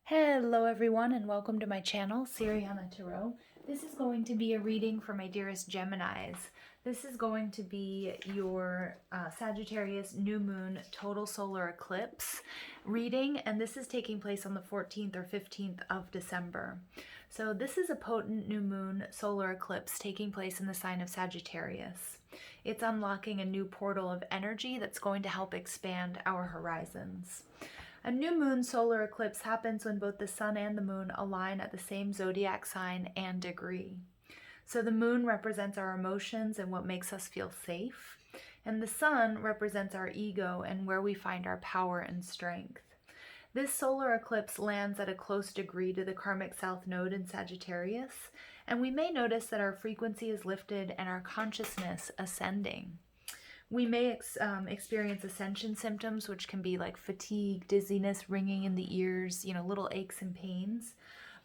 Hello everyone and welcome to my channel, Siriana Tarot. This is going to be a reading for my dearest Geminis. This is going to be your Sagittarius New Moon total solar eclipse reading, and this is taking place on the 14th or 15th of December. So this is a potent new moon solar eclipse taking place in the sign of Sagittarius. It's unlocking a new portal of energy that's going to help expand our horizons. A new moon solar eclipse happens when both the sun and the moon align at the same zodiac sign and degree. So the moon represents our emotions and what makes us feel safe, and the sun represents our ego and where we find our power and strength. This solar eclipse lands at a close degree to the karmic south node in Sagittarius, and we may notice that our frequency is lifted and our consciousness ascending. We may experience ascension symptoms, which can be like fatigue, dizziness, ringing in the ears, little aches and pains.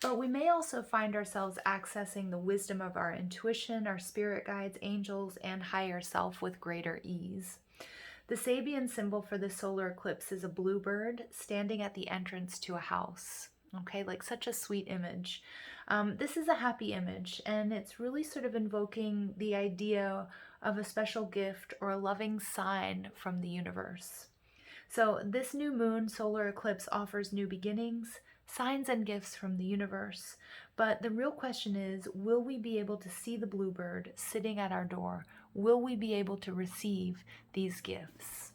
But we may also find ourselves accessing the wisdom of our intuition, our spirit guides, angels, and higher self with greater ease. The Sabian symbol for this solar eclipse is a bluebird standing at the entrance to a house. Okay, like such a sweet image. This is a happy image, and it's really sort of invoking the idea of a special gift or a loving sign from the universe. So this new moon solar eclipse offers new beginnings, signs and gifts from the universe. But the real question is, will we be able to see the bluebird sitting at our door? Will we be able to receive these gifts?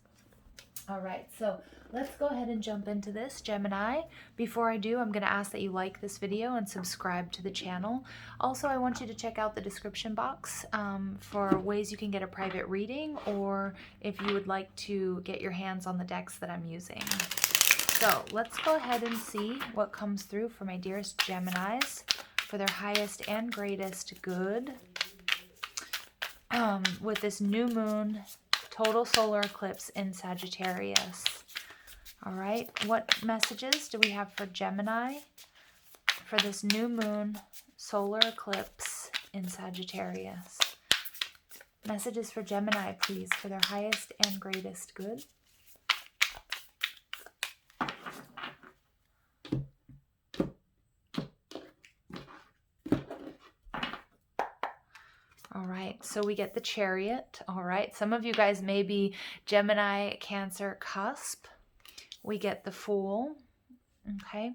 All right, so let's go ahead and jump into this, Gemini. Before I do, I'm going to ask that you like this video and subscribe to the channel. Also, I want you to check out the description box for ways you can get a private reading, or if you would like to get your hands on the decks that I'm using. So let's go ahead and see what comes through for my dearest Geminis for their highest and greatest good with this new moon total solar eclipse in Sagittarius. All right, what messages do we have for Gemini for this new moon solar eclipse in Sagittarius? Messages for Gemini, please, for their highest and greatest good. All right, so we get the Chariot. All right, some of you guys may be Gemini, Cancer, cusp. We get the Fool. Okay.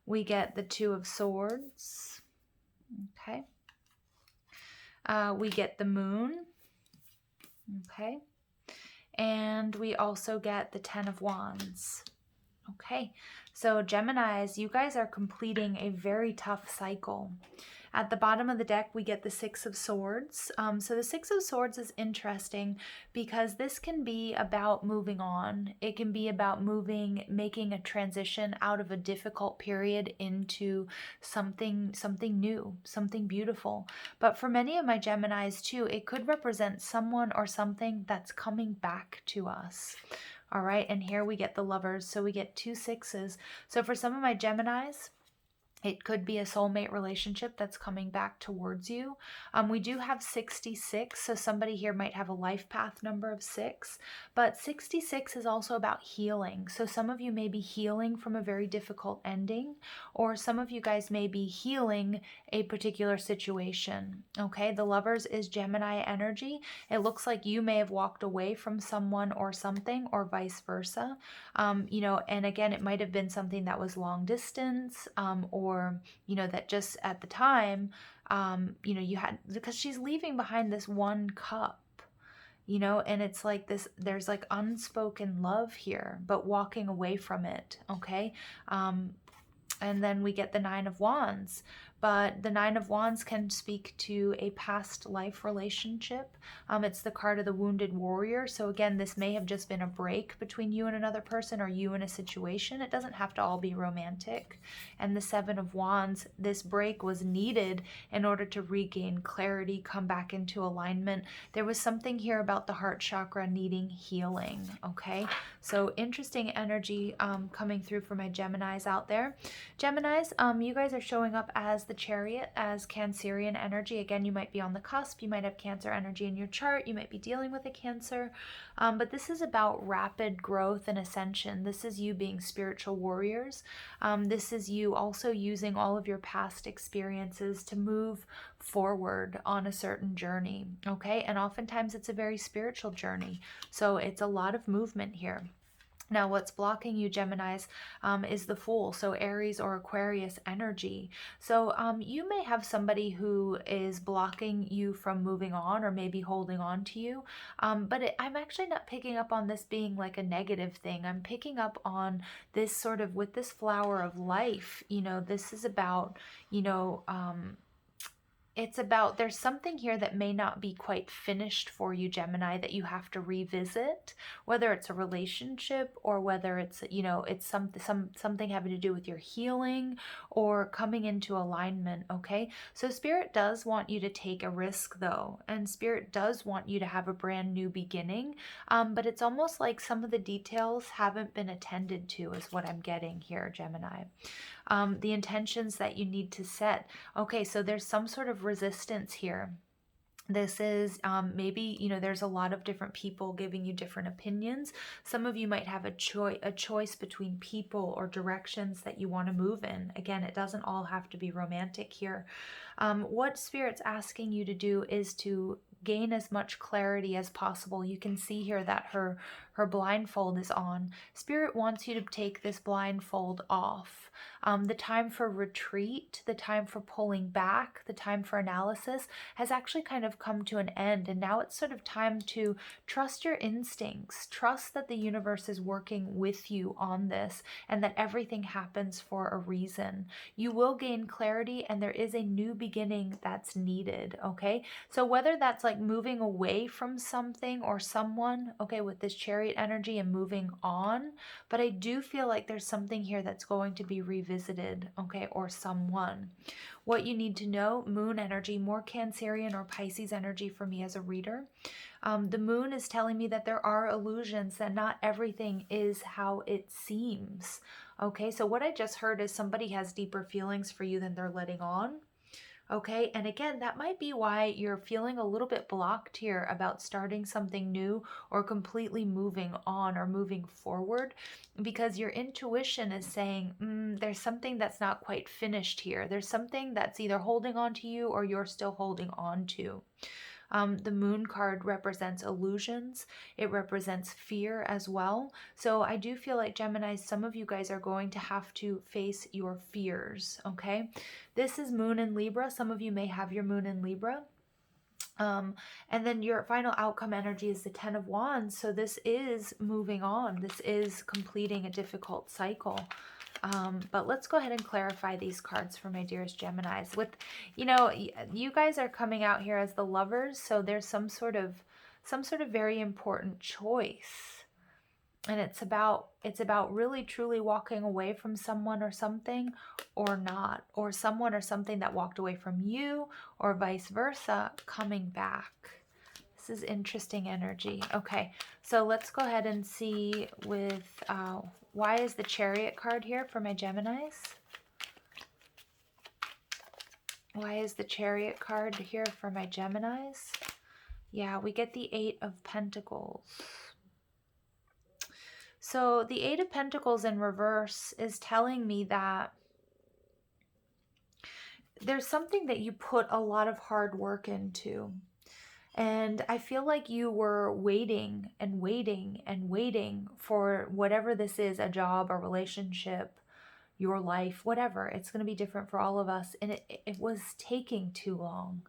We get the Two of Swords. Okay. We get the Moon. Okay. And we also get the Ten of Wands. Okay. So Geminis, you guys are completing a very tough cycle. At the bottom of the deck, we get the Six of Swords. So the Six of Swords is interesting because this can be about moving on. It can be about making a transition out of a difficult period into something new, something beautiful. But for many of my Geminis too, it could represent someone or something that's coming back to us. All right, and here we get the Lovers. So we get two sixes. So for some of my Geminis, it could be a soulmate relationship that's coming back towards you. We do have 66, so somebody here might have a life path number of 6. But 66 is also about healing. So some of you may be healing from a very difficult ending, or some of you guys may be healing a particular situation. Okay, the Lovers is Gemini energy. It looks like you may have walked away from someone or something, or vice versa. And again, it might have been something that was long distance, or that just at the time, you had, because she's leaving behind this one cup, and it's like this, there's like unspoken love here, but walking away from it. Okay. And then we get the Nine of Wands. But the Nine of Wands can speak to a past life relationship. It's the card of the Wounded Warrior. So again, this may have just been a break between you and another person, or you and a situation. It doesn't have to all be romantic. And the Seven of Wands, this break was needed in order to regain clarity, come back into alignment. There was something here about the heart chakra needing healing. Okay, so interesting energy coming through for my Geminis out there. Geminis, you guys are showing up as the the Chariot as Cancerian energy. Again, you might be on the cusp. You might have Cancer energy in your chart. You might be dealing with a Cancer. But this is about rapid growth and ascension. This is you being spiritual warriors. This is you also using all of your past experiences to move forward on a certain journey. Okay. And oftentimes it's a very spiritual journey. So it's a lot of movement here. Now, what's blocking you, Geminis, is the Fool, so Aries or Aquarius energy. So you may have somebody who is blocking you from moving on or maybe holding on to you, but I'm actually not picking up on this being like a negative thing. I'm picking up on this sort of with this flower of life. You know, this is about, you know, it's about, there's something here that may not be quite finished for you, Gemini, that you have to revisit, whether it's a relationship or whether it's, you know, it's something having to do with your healing or coming into alignment. Okay. So Spirit does want you to take a risk though. And Spirit does want you to have a brand new beginning. But it's almost like some of the details haven't been attended to is what I'm getting here, Gemini. The intentions that you need to set. Okay, so there's some sort of resistance here. This is maybe, you know, there's a lot of different people giving you different opinions. Some of you might have a choice between people or directions that you want to move in. Again, it doesn't all have to be romantic here. What Spirit's asking you to do is to gain as much clarity as possible. You can see here that her blindfold is on. Spirit wants you to take this blindfold off. The time for retreat, the time for pulling back, the time for analysis has actually kind of come to an end. And now it's sort of time to trust your instincts, trust that the universe is working with you on this and that everything happens for a reason. You will gain clarity and there is a new beginning that's needed. Okay. So whether that's like moving away from something or someone, okay, with this Chariot energy and moving on, but I do feel like there's something here that's going to be revisited, okay, or someone. What you need to know, Moon energy, more Cancerian or Pisces energy for me as a reader. The Moon is telling me that there are illusions, that not everything is how it seems. Okay, so what I just heard is somebody has deeper feelings for you than they're letting on. Okay, and again, that might be why you're feeling a little bit blocked here about starting something new or completely moving on or moving forward, because your intuition is saying, there's something that's not quite finished here. There's something that's either holding on to you or you're still holding on to. The Moon card represents illusions. It represents fear as well. So I do feel like, Gemini, some of you guys are going to have to face your fears, okay? This is Moon in Libra. Some of you may have your Moon in Libra. And then your final outcome energy is the 10 of Wands. So this is moving on. This is completing a difficult cycle. But let's go ahead and clarify these cards for my dearest Geminis. With, you know, you guys are coming out here as the lovers, so there's some sort of very important choice. And it's about really truly walking away from someone or something or not, or someone or something that walked away from you, or vice versa, coming back. This is interesting energy. Okay, so let's go ahead and see with why is the Chariot card here for my Geminis? Why is the Chariot card here for my Geminis? Yeah, we get the 8 of Pentacles. So the 8 of Pentacles in reverse is telling me that there's something that you put a lot of hard work into. And I feel like you were waiting and waiting and waiting for whatever this is, a job, a relationship, your life, whatever. It's going to be different for all of us. And it was taking too long.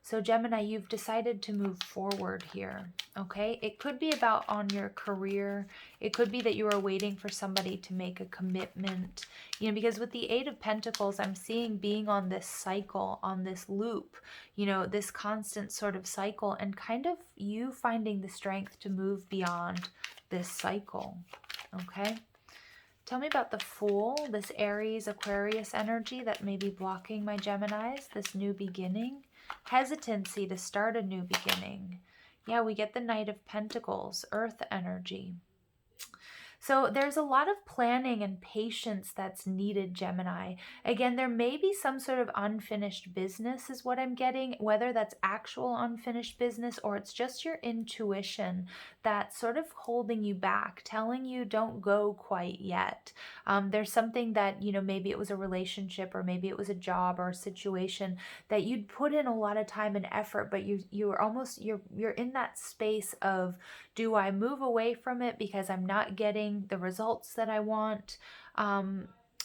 So Gemini, you've decided to move forward here, okay? It could be about on your career. It could be that you are waiting for somebody to make a commitment, you know, because with the 8 of Pentacles, I'm seeing being on this cycle, on this loop, you know, this constant sort of cycle, and kind of you finding the strength to move beyond this cycle, okay? Tell me about the Fool, this Aries, Aquarius energy that may be blocking my Geminis, this new beginning. Hesitancy to start a new beginning. Yeah, we get the Knight of Pentacles, Earth energy. So there's a lot of planning and patience that's needed, Gemini. Again, there may be some sort of unfinished business is what I'm getting, whether that's actual unfinished business or it's just your intuition that's sort of holding you back, telling you don't go quite yet. There's something that, maybe it was a relationship or maybe it was a job or a situation that you'd put in a lot of time and effort, but you're in that space of, do I move away from it because I'm not getting the results that I want?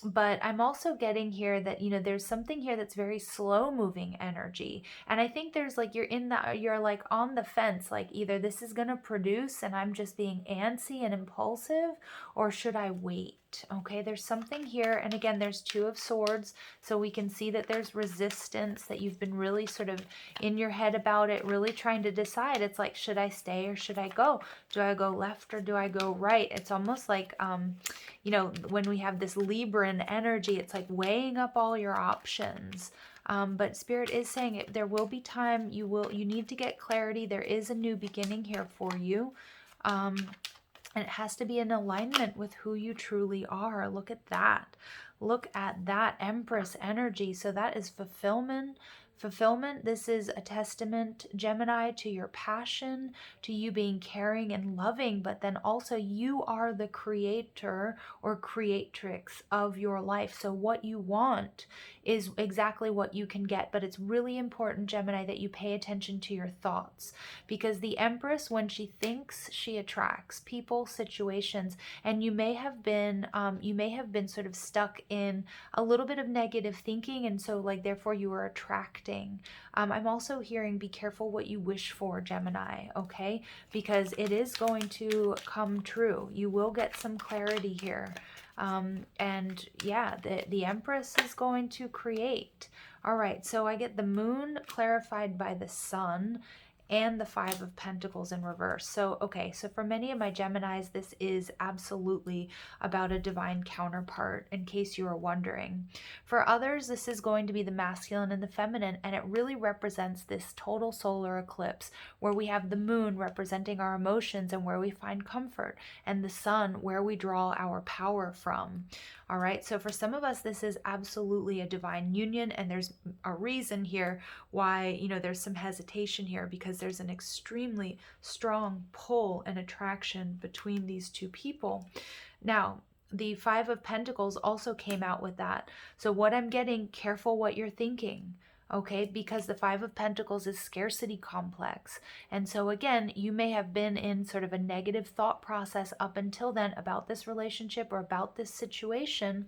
But I'm also getting here that, there's something here that's very slow moving energy. And I think there's like, you're like on the fence, like either this is going to produce and I'm just being antsy and impulsive, or should I wait? Okay, there's something here. And again, there's Two of Swords. So we can see that there's resistance, that you've been really sort of in your head about it, really trying to decide. It's like, should I stay or should I go? Do I go left or do I go right? It's almost like, when we have this Libran energy, it's like weighing up all your options. But Spirit is saying there will be time. You need to get clarity. There is a new beginning here for you. And it has to be in alignment with who you truly are. Look at that. Look at that Empress energy. So that is fulfillment. This is a testament, Gemini, to your passion, to you being caring and loving, but then also you are the creator or creatrix of your life. So what you want is exactly what you can get. But it's really important, Gemini, that you pay attention to your thoughts, because the Empress, when she thinks, she attracts people, situations, and you may have been sort of stuck in a little bit of negative thinking, and so like therefore you are attracting. I'm also hearing be careful what you wish for, Gemini, okay? Because it is going to come true. You will get some clarity here. And yeah, the Empress is going to create. All right, so I get the Moon clarified by the Sun and the Five of Pentacles in reverse. So, okay, so for many of my Geminis, this is absolutely about a divine counterpart, in case you are wondering. For others, this is going to be the masculine and the feminine, and it really represents this total solar eclipse, where we have the Moon representing our emotions and where we find comfort, and the Sun where we draw our power from. All right, so for some of us, this is absolutely a divine union, and there's a reason here why, there's some hesitation here, because there's an extremely strong pull and attraction between these two people. Now, the Five of Pentacles also came out with that. So what I'm getting, careful what you're thinking. Okay, because the Five of Pentacles is scarcity complex. And so again, you may have been in sort of a negative thought process up until then about this relationship or about this situation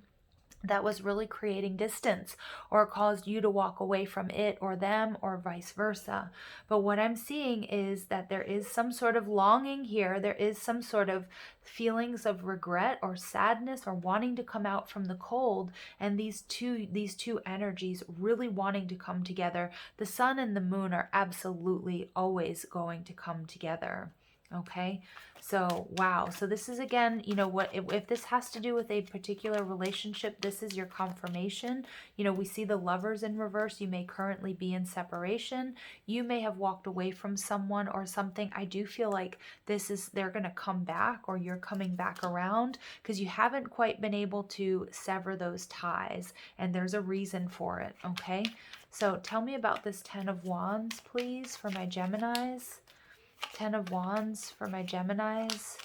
that was really creating distance or caused you to walk away from it or them, or vice versa. But what I'm seeing is that there is some sort of longing here. There is some sort of feelings of regret or sadness or wanting to come out from the cold, and these two energies really wanting to come together. The Sun and the Moon are absolutely always going to come together. Okay, so wow. So this is, again, what if this has to do with a particular relationship, this is your confirmation. We see the Lovers in reverse. You may currently be in separation. You may have walked away from someone or something. I do feel like they're going to come back, or you're coming back around, because you haven't quite been able to sever those ties, and there's a reason for it. Okay, so tell me about this Ten of Wands, please, for my Geminis. Ten of Wands for my Geminis.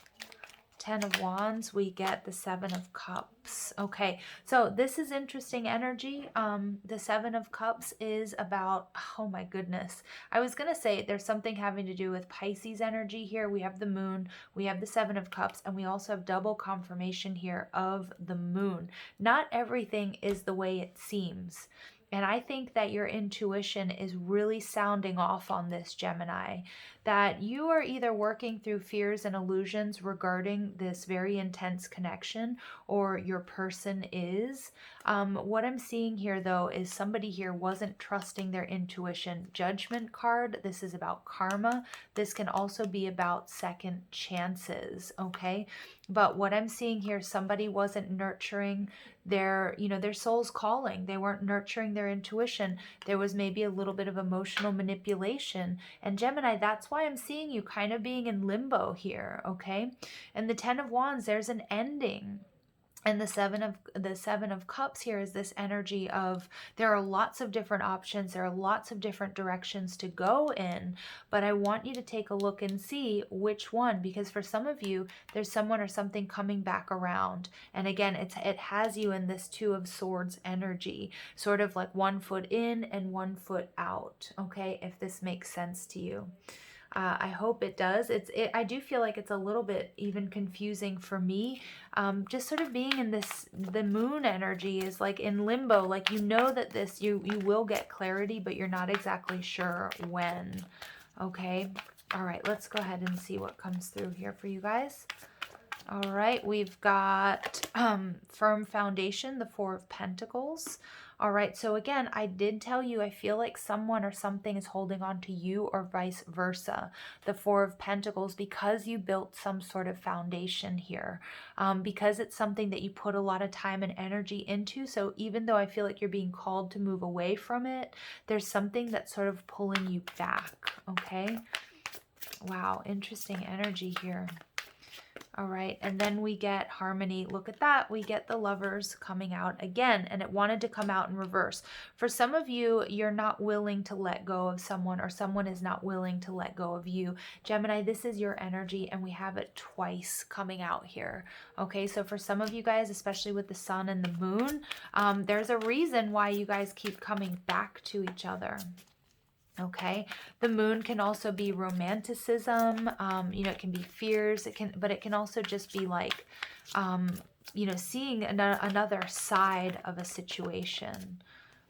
Ten of Wands, we get the Seven of Cups. Okay, so this is interesting energy. The Seven of Cups is about, oh my goodness. I was going to say there's something having to do with Pisces energy here. We have the Moon, we have the Seven of Cups, and we also have double confirmation here of the Moon. Not everything is the way it seems. And I think that your intuition is really sounding off on this, Gemini, that you are either working through fears and illusions regarding this very intense connection, or your person is. What I'm seeing here, though, is somebody here wasn't trusting their intuition. Judgment card, this is about karma. This can also be about second chances, okay? But what I'm seeing here, somebody wasn't nurturing their, you know, their soul's calling. They weren't nurturing their intuition. There was maybe a little bit of emotional manipulation. And Gemini, that's why I'm seeing you kind of being in limbo here, okay? And the 10 of Wands, there's an ending. And the seven of cups here is this energy of there are lots of different options, there are lots of different directions to go in, but I want you to take a look and see which one, because for some of you there's someone or something coming back around. And again, it has you in this Two of Swords energy, sort of like 1 foot in and 1 foot out, okay, if this makes sense to you. I hope it does. I do feel like it's a little bit even confusing for me. Just sort of being in this, the moon energy is like in limbo. Like, you know that this, you will get clarity, but you're not exactly sure when. Okay. All right. Let's go ahead and see what comes through here for you guys. All right. We've got firm foundation, the Four of Pentacles. All right, so again, I did tell you, I feel like someone or something is holding on to you or vice versa. The Four of Pentacles, because you built some sort of foundation here, because it's something that you put a lot of time and energy into. So even though I feel like you're being called to move away from it, there's something that's sort of pulling you back, okay? Wow, interesting energy here. All right, and then we get harmony. Look at that. We get the Lovers coming out again, and it wanted to come out in reverse. For some of you, you're not willing to let go of someone, or someone is not willing to let go of you. Gemini, this is your energy, and we have it twice coming out here. Okay, so for some of you guys, especially with the Sun and the Moon, there's a reason why you guys keep coming back to each other. Okay, the Moon can also be romanticism, you know, it can be fears, but it can also just be like, you know, seeing another side of a situation.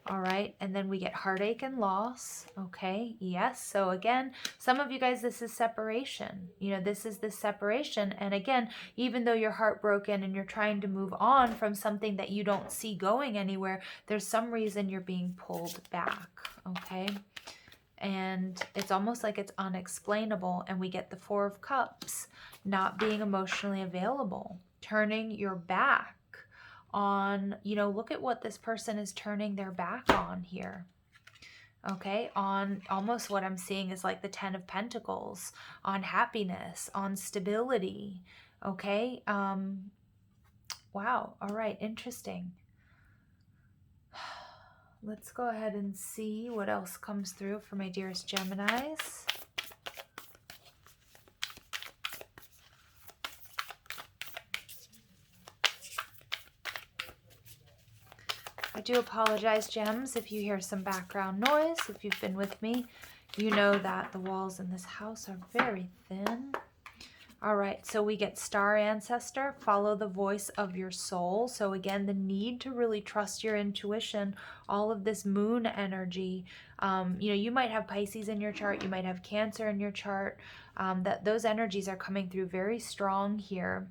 All right, and then we get heartache and loss. Okay, yes, so again, some of you guys, this is separation. You know, this is the separation, and again, even though you're heartbroken and you're trying to move on from something that you don't see going anywhere, there's some reason you're being pulled back. Okay. And it's almost like it's unexplainable. And we get the Four of Cups, not being emotionally available, turning your back on, you know, look at what this person is turning their back on here. Okay, on almost what I'm seeing is like the 10 of Pentacles, on happiness, on stability. Okay, wow, all right, interesting. Let's go ahead and see what else comes through for my dearest Geminis. I do apologize, Gems, if you hear some background noise. If you've been with me, you know that the walls in this house are very thin. All right, so we get Star Ancestor, follow the voice of your soul. So again, the need to really trust your intuition, all of this moon energy. You know, you might have Pisces in your chart, you might have Cancer in your chart. Those energies are coming through very strong here.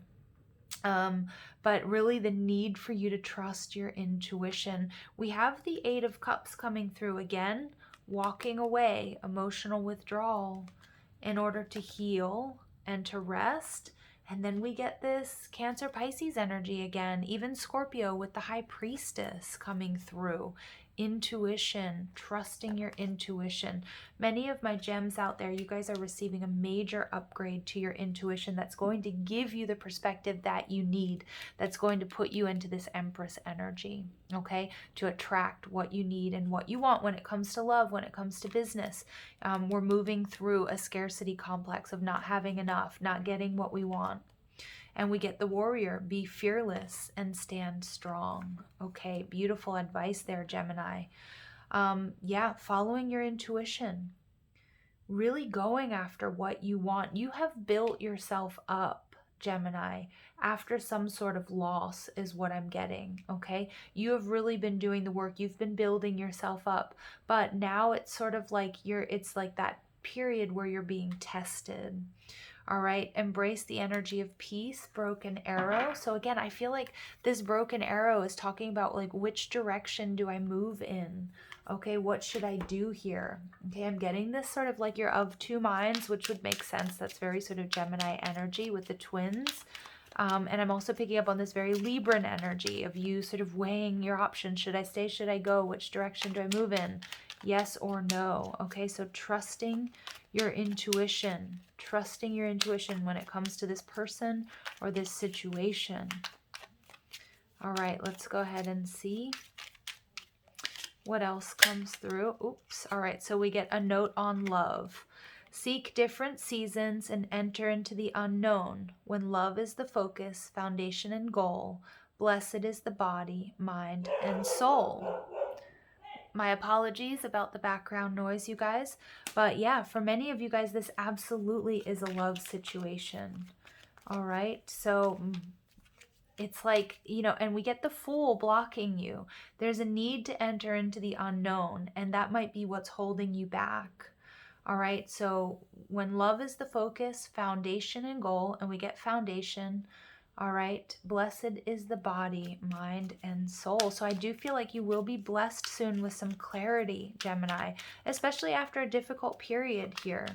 But really the need for you to trust your intuition. We have the Eight of Cups coming through again, walking away, emotional withdrawal in order to heal and to rest. And then we get this Cancer Pisces energy again, even Scorpio with the High Priestess coming through. Intuition, trusting your intuition. Many of my gems out there, you guys are receiving a major upgrade to your intuition that's going to give you the perspective that you need, that's going to put you into this Empress energy, okay, to attract what you need and what you want when it comes to love, when it comes to business. We're moving through a scarcity complex of not having enough, not getting what we want. And we get the Warrior, be fearless and stand strong. Okay, beautiful advice there, Gemini. Yeah, following your intuition. Really going after what you want. You have built yourself up, Gemini, after some sort of loss is what I'm getting, okay? You have really been doing the work. You've been building yourself up. But now it's sort of like it's like that period where you're being tested. All right, embrace the energy of peace, broken arrow. So again, I feel like this broken arrow is talking about like, which direction do I move in? Okay, what should I do here? Okay, I'm getting this sort of like you're of two minds, which would make sense. That's very sort of Gemini energy with the twins. And I'm also picking up on this very Libran energy of you sort of weighing your options. Should I stay? Should I go? Which direction do I move in? Yes or no? Okay, so trusting your intuition. Trusting your intuition when it comes to this person or this situation. All right, let's go ahead and see what else comes through. Oops. All right, so we get a note on love. Seek different seasons and enter into the unknown. When love is the focus, foundation, and goal, blessed is the body, mind, and soul. My apologies about the background noise, you guys. But yeah, for many of you guys, this absolutely is a love situation. All right, so it's like, you know, and we get the Fool blocking you. There's a need to enter into the unknown, and that might be what's holding you back. All right, so when love is the focus, foundation and goal, and we get foundation, all right, blessed is the body, mind, and soul. So I do feel like you will be blessed soon with some clarity, Gemini, especially after a difficult period here,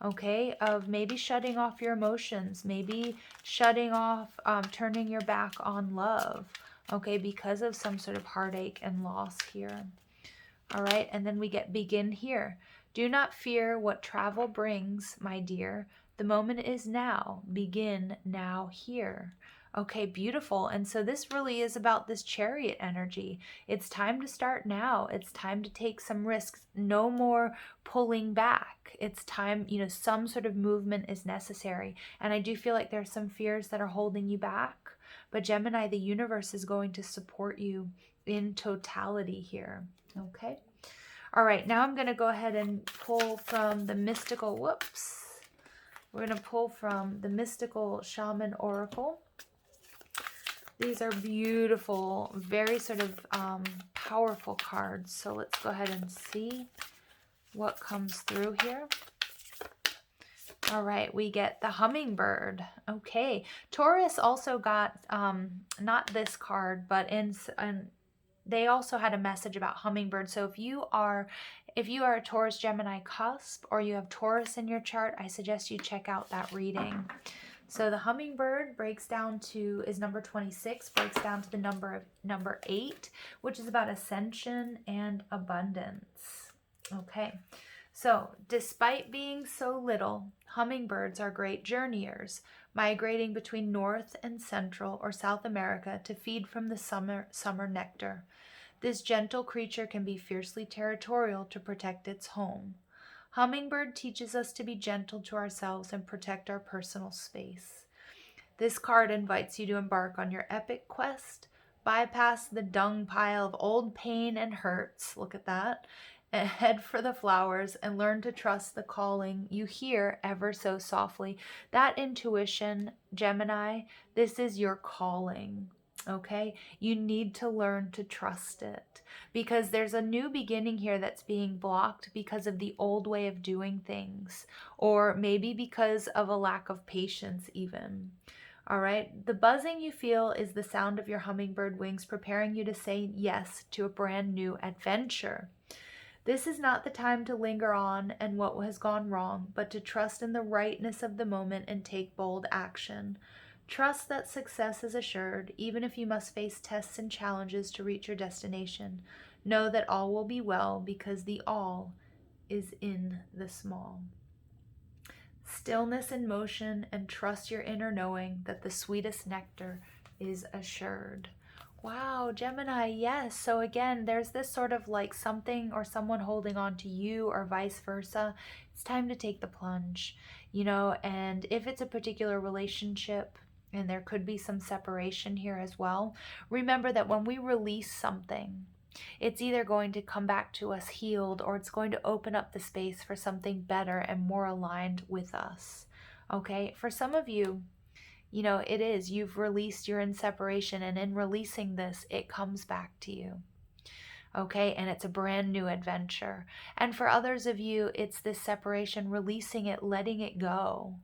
okay, of maybe shutting off your emotions, maybe shutting off, turning your back on love, okay, because of some sort of heartache and loss here. All right, and then we get begin here. Do not fear what travel brings, my dear. The moment is now. Begin now here. Okay, beautiful. And so this really is about this Chariot energy. It's time to start now. It's time to take some risks. No more pulling back. It's time, you know, some sort of movement is necessary. And I do feel like there's some fears that are holding you back. But Gemini, the universe is going to support you in totality here. Okay. All right, now I'm going to go ahead and pull from the mystical, we're going to pull from the mystical shaman oracle. These are beautiful, very sort of powerful cards. So let's go ahead and see what comes through here. All right, we get the hummingbird. Okay, Taurus also got, not this card, but they also had a message about hummingbird. So if you are a Taurus Gemini cusp, or you have Taurus in your chart, I suggest you check out that reading. So the hummingbird is number 26, breaks down to the number 8, which is about ascension and abundance. Okay. So despite being so little, hummingbirds are great journeyers, migrating between North and Central or South America to feed from the summer nectar. This gentle creature can be fiercely territorial to protect its home. Hummingbird teaches us to be gentle to ourselves and protect our personal space. This card invites you to embark on your epic quest, bypass the dung pile of old pain and hurts, look at that, and head for the flowers and learn to trust the calling you hear ever so softly. That intuition, Gemini, this is your calling. Okay, you need to learn to trust it, because there's a new beginning here that's being blocked because of the old way of doing things, or maybe because of a lack of patience even. All right, the buzzing you feel is the sound of your hummingbird wings preparing you to say yes to a brand new adventure. This is not the time to linger on and what has gone wrong, but to trust in the rightness of the moment and take bold action. Trust that success is assured, even if you must face tests and challenges to reach your destination. Know that all will be well, because the all is in the small. Stillness in motion, and trust your inner knowing that the sweetest nectar is assured. Wow, Gemini, yes. So again, there's this sort of like something or someone holding on to you, or vice versa. It's time to take the plunge, you know, and if it's a particular relationship, and there could be some separation here as well, remember that when we release something, it's either going to come back to us healed, or it's going to open up the space for something better and more aligned with us. Okay, for some of you, you know, it is, you've released, you're in separation, and in releasing this, it comes back to you. Okay, and it's a brand new adventure. And for others of you, it's this separation, releasing it, letting it go.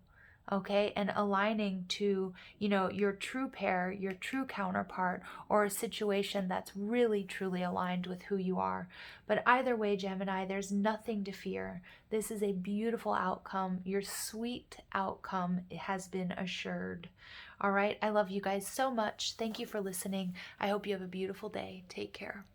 okay, and aligning to, you know, your true pair, your true counterpart, or a situation that's really truly aligned with who you are. But either way, Gemini, there's nothing to fear. This is a beautiful outcome. Your sweet outcome has been assured. All right, I love you guys so much. Thank you for listening. I hope you have a beautiful day. Take care.